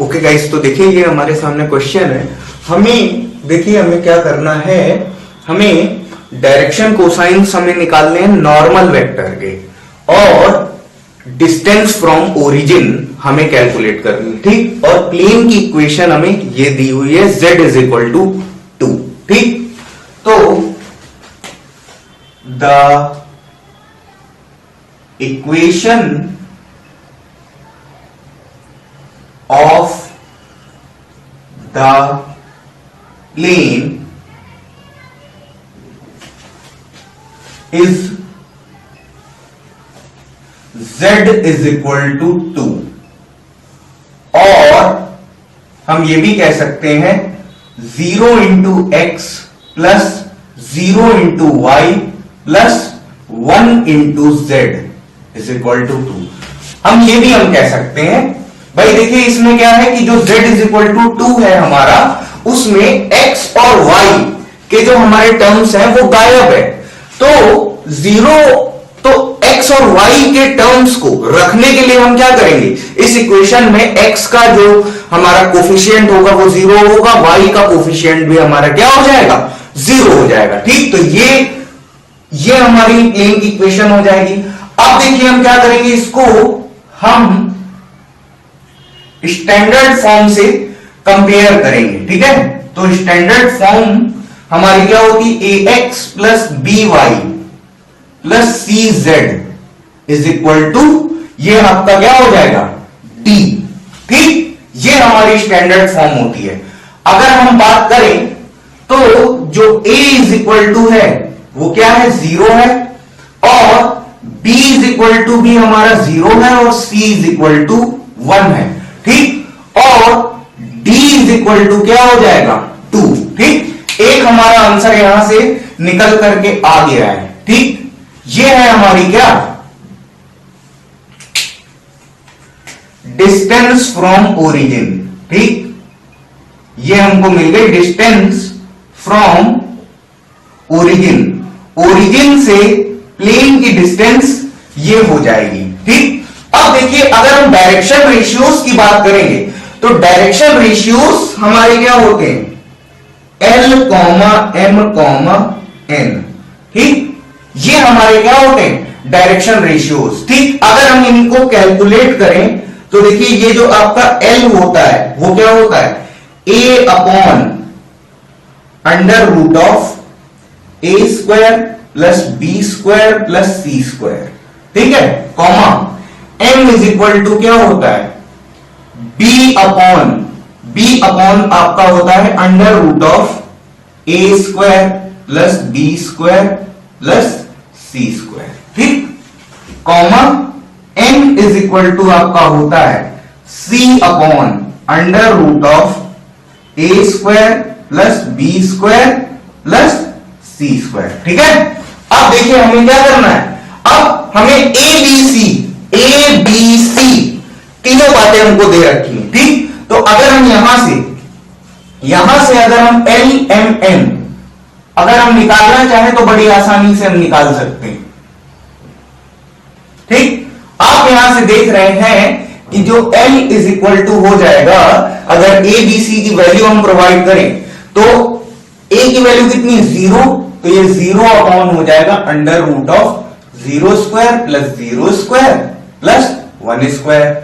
Okay guys, तो देखिए ये हमारे सामने क्वेश्चन है। हमें क्या करना है, हमें डायरेक्शन कोसाइंस हमें निकालने हैं नॉर्मल वेक्टर के, और डिस्टेंस फ्रॉम ओरिजिन हमें कैलकुलेट करनी है, ठीक। और प्लेन की इक्वेशन हमें ये दी हुई है, z इज इक्वल टू 2, ठीक। तो the equation of the plane is z is equal to 2, और हम ये भी कह सकते हैं 0 into X plus 0 into Y plus 1 into Z is equal to 2। हम कह सकते हैं भाई, देखिए इसमें क्या है कि जो z इज इक्वल टू 2 है हमारा, उसमें x और y के जो हमारे टर्म्स हैं वो गायब है। तो x और y के टर्म्स को रखने के लिए हम क्या करेंगे, इस इक्वेशन में x का जो हमारा कोफिशिएंट होगा वो 0 होगा, y का कोफिशिएंट भी हमारा क्या हो जाएगा, 0 हो जाएगा, ठीक। तो ये हमारी प्लेन की इक्वेशन हो जाएगी। अब देखिए हम क्या करेंगे, इसको हम स्टैंडर्ड फॉर्म से कंपेयर करेंगे, ठीक है। तो स्टैंडर्ड फॉर्म हमारी क्या होती, ax plus B Y plus C Z is equal to, ये आपका क्या हो जाएगा, d, ठीक। ये हमारी स्टैंडर्ड फॉर्म होती है। अगर हम बात करें तो जो a इज इक्वल टू है वो क्या है, 0 है, और b इज इक्वल टू भी हमारा 0 है, और c इज इक्वल टू 1 है, ठीक। और d इज इक्वल टू क्या हो जाएगा, 2, ठीक। एक हमारा आंसर यहां से निकल करके आ गया है, ठीक। ये है हमारी क्या, डिस्टेंस फ्रॉम ओरिजिन, ठीक। ये हमको मिल गई डिस्टेंस फ्रॉम ओरिजिन। ओरिजिन से प्लेन की डिस्टेंस ये हो जाएगी, ठीक। अब देखिए अगर हम डायरेक्शन रेशियोज की बात करेंगे तो डायरेक्शन रेशियोज हमारे क्या होते हैं, L, M, N, ठीक। ये हमारे क्या होते हैं, डायरेक्शन रेशियोज, ठीक। अगर हम इनको कैलकुलेट करें तो देखिए ये जो आपका L होता है वो क्या होता है, A upon under root of A square plus B square plus C square, ठीक है, comma m is equal to क्या होता है, b अपॉन आपका होता है under root of a square plus b square plus c square, ठीक, comma n is equal to आपका होता है c upon under root of a square plus b square plus c square, ठीक है। अब देखिए हमें क्या करना है, अब हमें ए बी सी तीनों बातें हमको दे रखी हैं, ठीक। तो अगर हम यहां से अगर हम एल एम एन अगर हम निकालना चाहें तो बड़ी आसानी से हम निकाल सकते हैं, ठीक। आप यहां से देख रहे हैं कि जो L इज इक्वल टू हो जाएगा, अगर ए बी सी की वैल्यू हम प्रोवाइड करें तो a की वैल्यू कितनी है, 0, तो ये 0 अपॉन हो जाएगा under root of 0 square plus 0 square plus 1 square.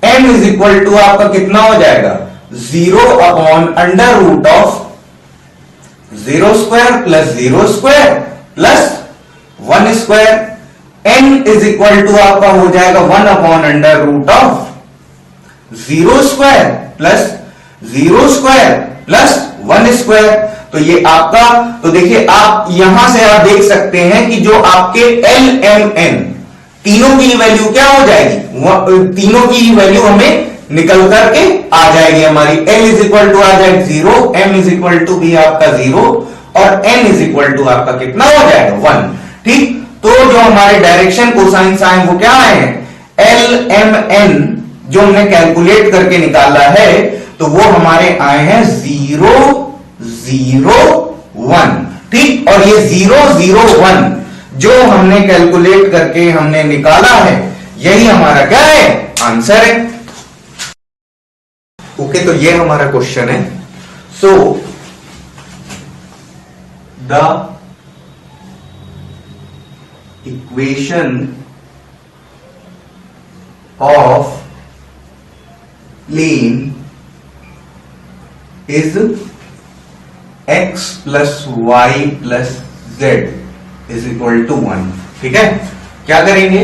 m is equal to आपका कितना हो जाएगा, 0 upon under root of 0 square plus 0 square plus 1 square. n is equal to आपका हो जाएगा 1 upon under root of 0 square plus 0 square plus 1 square. तो ये आपका, तो देखिए आप यहां से आप देख सकते हैं कि जो आपके L M N तीनों की वैल्यू क्या हो जाएगी, तीनों की वैल्यू हमें निकल करके आ जाएगी हमारी। L इज इक्वल टू आ जाएगी 0, M इज इक्वल टू भी आपका 0 और N इज इक्वल टू आपका कितना हो जाएगा 1, ठीक। तो जो हमारे डायरेक्शन कोसाइंस आए वो क्या आए हैं, L M N जो हमने कैलकुलेट करके निकाला है तो वो हमारे आए हैं 0 0 1, ठीक। और ये 0 0 1 जो हमने कैलकुलेट करके हमने निकाला है यही हमारा क्या है, आंसर है। ओके, तो ये हमारा क्वेश्चन है। So the equation of plane is x plus Y plus Z is equal to 1। ठीक है, क्या करेंगे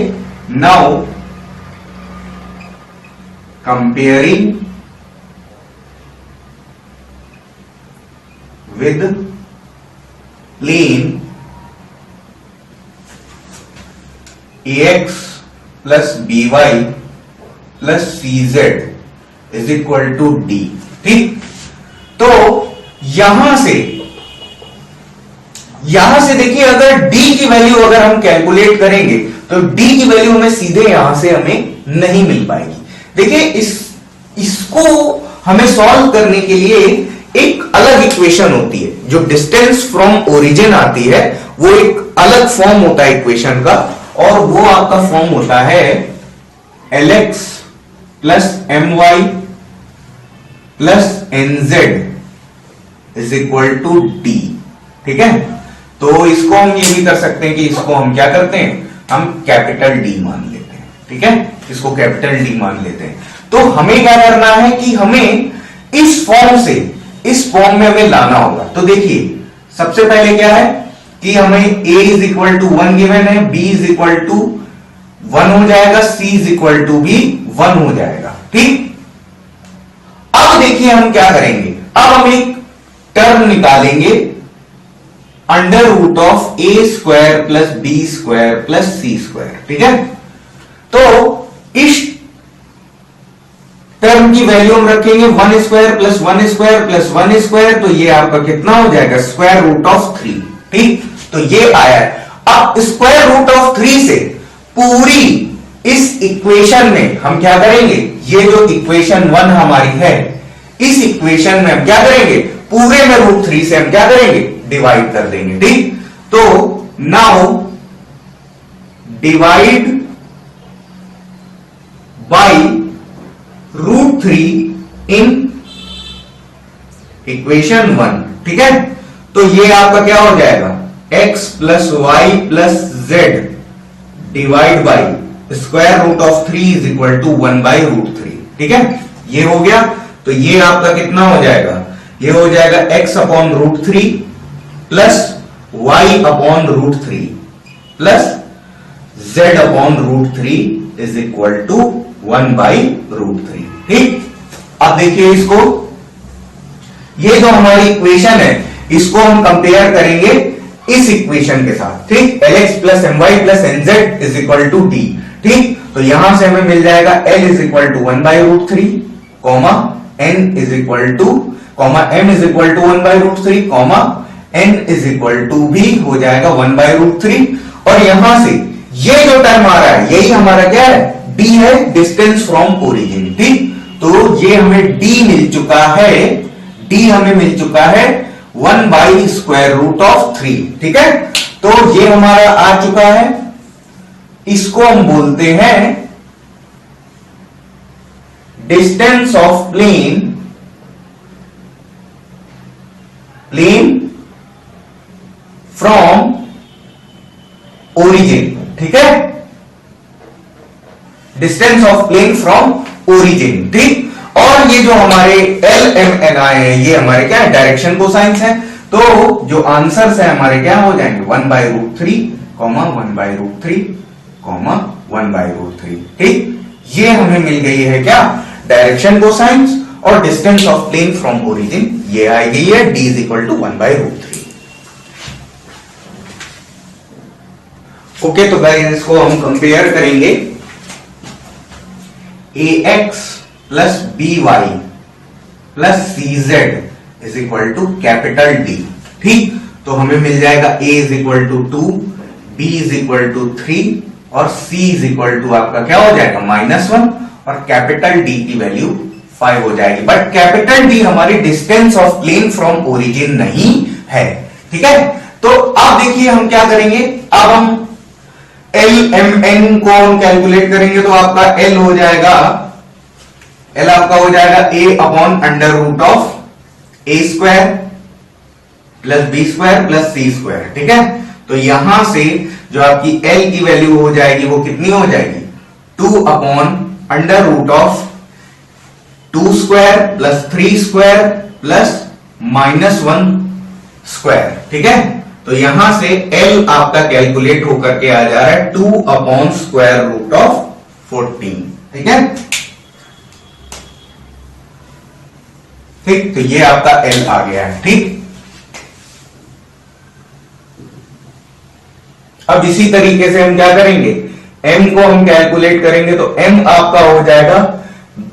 now, comparing with plane ax plus by plus cz is equal to d। ठीक, तो यहां से देखिए, अगर d की वैल्यू अगर हम कैलकुलेट करेंगे तो d की वैल्यू हमें सीधे यहां से हमें नहीं मिल पाएगी। देखिए, इसको हमें सॉल्व करने के लिए एक अलग इक्वेशन होती है, जो डिस्टेंस फ्रॉम ओरिजिन आती है, वो एक अलग फॉर्म होता है इक्वेशन का, और वो आपका फॉर्म होता है Lx plus my plus nz is equal to d। ठीक है, तो इसको हम ये भी कर सकते हैं कि इसको हम क्या करते हैं, हम कैपिटल D मान लेते हैं। ठीक है, इसको कैपिटल D मान लेते हैं। तो हमें क्या करना है कि हमें इस फॉर्म से इस फॉर्म में हमें लाना होगा। तो देखिए, सबसे पहले क्या है कि हमें a is equal to 1 given है, b इज इक्वल टू 1 हो जाएगा, c इज इक्वल टू भी 1 हो जाएगा। ठीक, अब देखिए हम क्या करेंगे, अब हम एक टर्म निकालेंगे under root of a square plus b square plus c square. ठीक है, तो इस टर्म की वैल्यू हम रखेंगे 1 square plus 1 square plus 1 square, तो ये आपका कितना हो जाएगा, स्क्वायर रूट ऑफ 3। ठीक, तो ये आया है। अब स्क्वायर रूट ऑफ 3 से पूरी इस इक्वेशन में हम क्या करेंगे, ये जो इक्वेशन 1 हमारी है, इस इक्वेशन में हम क्या करेंगे, पूरे में रूट 3 से हम क्या करेंगे, डिवाइड कर देंगे। ठीक, तो now divide by root 3 in equation 1। ठीक है, तो ये आपका क्या हो जाएगा, x plus Y plus Z divide by square root of 3 is equal to 1 by root 3। ठीक है, ये हो गया। तो ये आपका कितना हो जाएगा, ये हो जाएगा x upon root 3 plus y upon root 3 plus z upon root 3 is equal to 1 by root 3। ठीक, अब देखिए इसको, ये जो हमारी इक्वेशन है, इसको हम कंपेयर करेंगे इस इक्वेशन के साथ। ठीक, Lx plus my plus nz is equal to d। ठीक, तो यहां से हमें मिल जाएगा L is equal to 1 by root 3, comma n is equal to, comma m is equal to 1 by root 3, comma n is equal to भी हो जाएगा 1 बाई रूट 3। और यहां से ये जो टर्म आ रहा है, यही हमारा क्या है, d है, डिस्टेंस फ्रॉम ओरिजिन। ठीक, तो ये हमें d मिल चुका है, d हमें मिल चुका है 1 बाई स्क्वायर रूट ऑफ 3। ठीक है, तो ये हमारा आ चुका है, इसको हम बोलते हैं distance of plane from origin. ठीक है, distance of plane from origin. ठीक, और ये जो हमारे एल एम एन आई है, ये हमारे क्या है, डायरेक्शन कोसाइंस है। तो जो आंसर्स है हमारे क्या हो जाएंगे, 1 by root 3, 1 by root 3, 1 by root 3। ठीक, ये हमें मिल गई है क्या, डायरेक्शन कोसाइंस और distance of plane from origin, ये आई गई है d is equal to 1 by root 3। Okay, तो गाइस इसको हम कंपेयर करेंगे ax plus by plus cz is equal to capital D। ठीक, तो हमें मिल जाएगा a is equal to 2, b is equal to 3 और c इज इक्वल टू आपका क्या हो जाएगा, -1, और कैपिटल D की वैल्यू 5 हो जाएगी। बट कैपिटल D हमारी distance of plane from origin नहीं है। ठीक है, तो अब देखिए हम क्या करेंगे, अब हम एल एम एन को हम कैलकुलेट करेंगे, तो आपका एल हो जाएगा एल आपका हो जाएगा A upon under root of A square plus B square plus C square. ठीक है, तो यहां से जो आपकी एल की वैल्यू हो जाएगी वो कितनी हो जाएगी, 2 upon under root of 2 square plus 3 square plus -1 square. ठीक है, तो यहां से एल आपका कैलकुलेट होकर के आ जा रहा है 2 अपॉन स्क्वायर रूट ऑफ 14। ठीक है, ठीक, तो ये आपका एल आ गया है। ठीक, अब इसी तरीके से हम क्या करेंगे, m को हम कैलकुलेट करेंगे तो m आपका हो जाएगा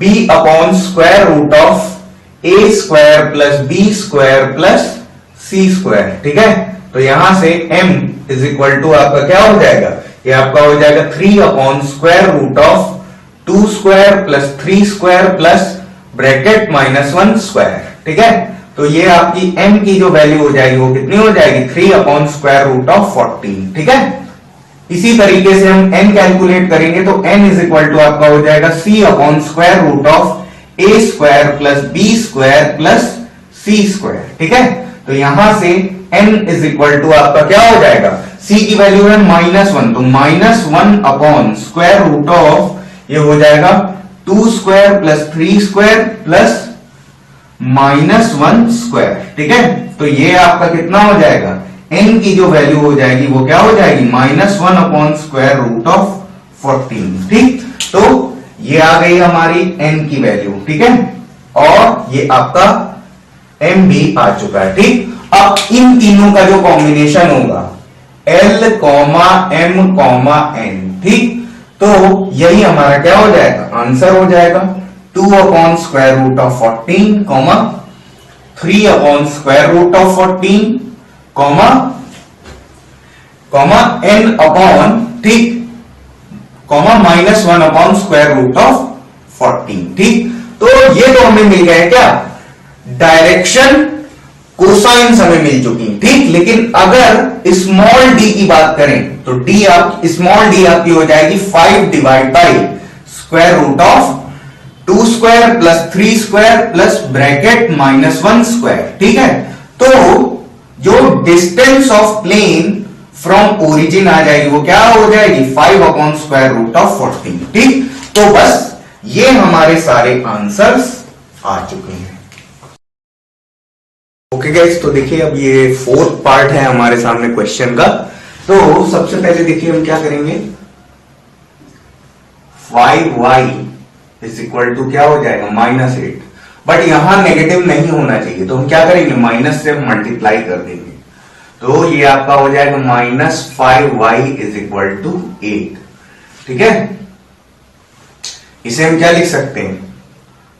b upon square root of A square plus B square plus C square. ठीक है, तो यहां से m इज इक्वल टू आपका क्या हो जाएगा, ये आपका हो जाएगा 3 upon square root of 2 square plus 3 square plus bracket -1 square. ठीक है, तो ये आपकी m की जो वैल्यू हो जाएगी वो कितनी हो जाएगी, 3 अपॉन स्क्वायर रूट ऑफ 14। ठीक है, इसी तरीके से हम n कैलकुलेट करेंगे तो n इज इक्वल टू आपका हो जाएगा c upon square root of A square plus B square plus C square. ठीक है, तो यहां से n इज इक्वल टू आपका क्या हो जाएगा, c की वैल्यू है -1, तो -1 अपॉन स्क्वायर रूट ऑफ ये हो जाएगा 2 square plus 3 square plus -1 square. ठीक है, तो ये आपका कितना हो जाएगा, n की जो वैल्यू हो जाएगी वो क्या हो जाएगी, -1 अपॉन स्क्वायर रूट ऑफ 14। ठीक, तो ये आ गई हमारी n की वैल्यू। ठीक है, और ये आपका m भी आ चुका है। ठीक, अब इन तीनों का जो कॉम्बिनेशन होगा l, m, n, ठीक, तो यही हमारा क्या हो जाएगा, आंसर हो जाएगा 2 upon square root of 14, 3 upon square root of 14, n upon, ठीक, -1 अपॉन स्क्वायर रूट ऑफ 14। ठीक, तो ये तो हमें मिल गया है क्या, डायरेक्शन कोसाइंस हमें मिल चुकी। ठीक, लेकिन अगर स्मॉल डी की बात करें तो स्मॉल डी आपकी हो जाएगी 5 divide by square root of 2 square plus 3 square plus bracket -1 square. ठीक है, तो जो distance of plane from origin आ जाएगी वो क्या हो जाएगी, 5 अपॉन स्क्वायर रूट ऑफ 14। ठीक, तो बस ये हमारे सारे आंसर्स आ चुके हैं। ओके गाइस, तो देखिए अब ये 4th पार्ट है हमारे सामने क्वेश्चन का। तो सबसे पहले देखिए हम क्या करेंगे, 5y इज इक्वल टू क्या हो जाएगा, -8, बट यहां नेगेटिव नहीं होना चाहिए तो हम क्या करेंगे, माइनस से मल्टीप्लाई कर देंगे, तो ये आपका हो जाएगा -5y इज इक्वल टू 8। ठीक है, इसे हम क्या लिख सकते हैं,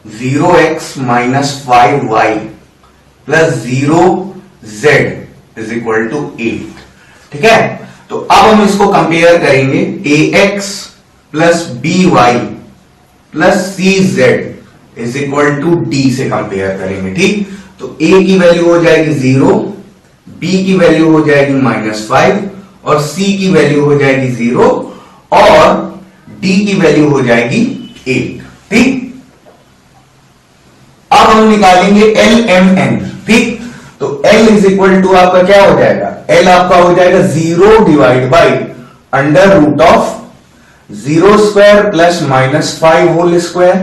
0x minus 5y plus 0z is equal to 8। ठीक है, तो अब हम इसको कंपेयर करेंगे ax plus by plus cz is equal to d से कंपेयर करेंगे। ठीक, तो a की वैल्यू हो जाएगी 0, b की वैल्यू हो जाएगी -5 और c की वैल्यू हो जाएगी 0 और d की वैल्यू हो जाएगी 8। ठीक, अब हम निकालेंगे LMN। ठीक, तो L इज इक्वल टू आपका क्या हो जाएगा, L आपका हो जाएगा 0 divide by under root of 0 square plus -5 whole square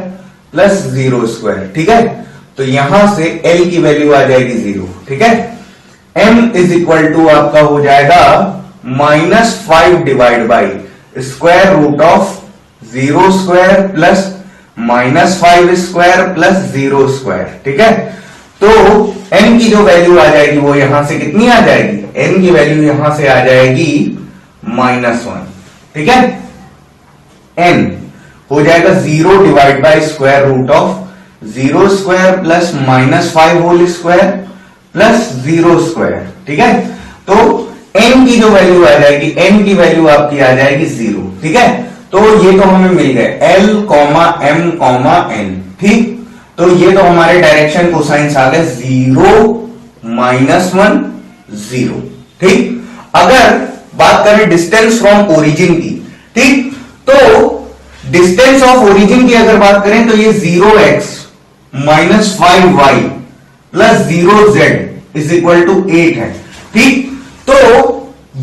plus 0 square. ठीक है, तो यहां से L की वैल्यू आ जाएगी 0। ठीक है, M इज इक्वल टू आपका हो जाएगा -5 divide by square root of 0 square plus -5 square plus 0 square. ठीक है, तो n की जो वैल्यू आ जाएगी वो यहां से कितनी आ जाएगी, n की वैल्यू यहां से आ जाएगी -1। ठीक है, n हो जाएगा 0 divide by square root of 0 square plus -5 whole square plus 0 square. ठीक है, तो n की जो वैल्यू आ जाएगी, n की वैल्यू आपकी आ जाएगी 0। ठीक है, तो ये तो हमें मिल गए L, M, N। ठीक, तो ये तो हमारे डायरेक्शन कोसाइंस आ गए 0, -1, 0। ठीक, अगर बात करें डिस्टेंस फ्रॉम ओरिजिन की, ठीक, तो डिस्टेंस ऑफ ओरिजिन की अगर बात करें तो ये 0x minus 5y plus 0z is equal to 8 है। ठीक, तो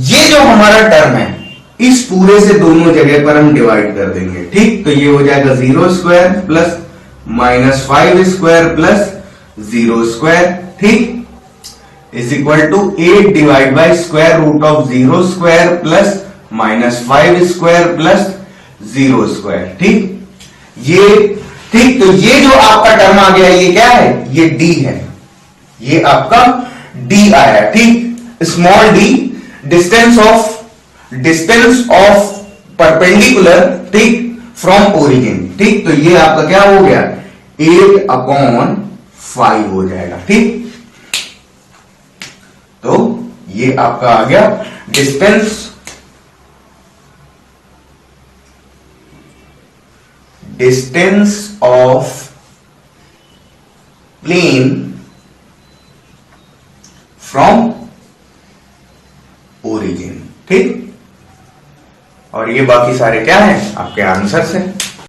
ये जो हमारा टर्म है इस पूरे से दोनों जगह पर हम डिवाइड कर देंगे। ठीक, तो ये हो जाएगा 0 square plus minus 5 square plus 0 square. ठीक, is equal to 8 divide by square root of 0 square plus minus 5 square plus 0 square. ठीक, ये ठीक, तो ये जो आपका टर्म आ गया ये क्या है, ये d है, ये आपका d आया। ठीक, small d distance of perpendicular, ठीक, फ्रॉम ओरिजिन। ठीक, तो ये आपका क्या हो गया 8/5 हो जाएगा। ठीक, तो ये आपका आ गया distance of plane from origin. ठीक, और ये बाकी सारे क्या है आपके आंसर्स हैं।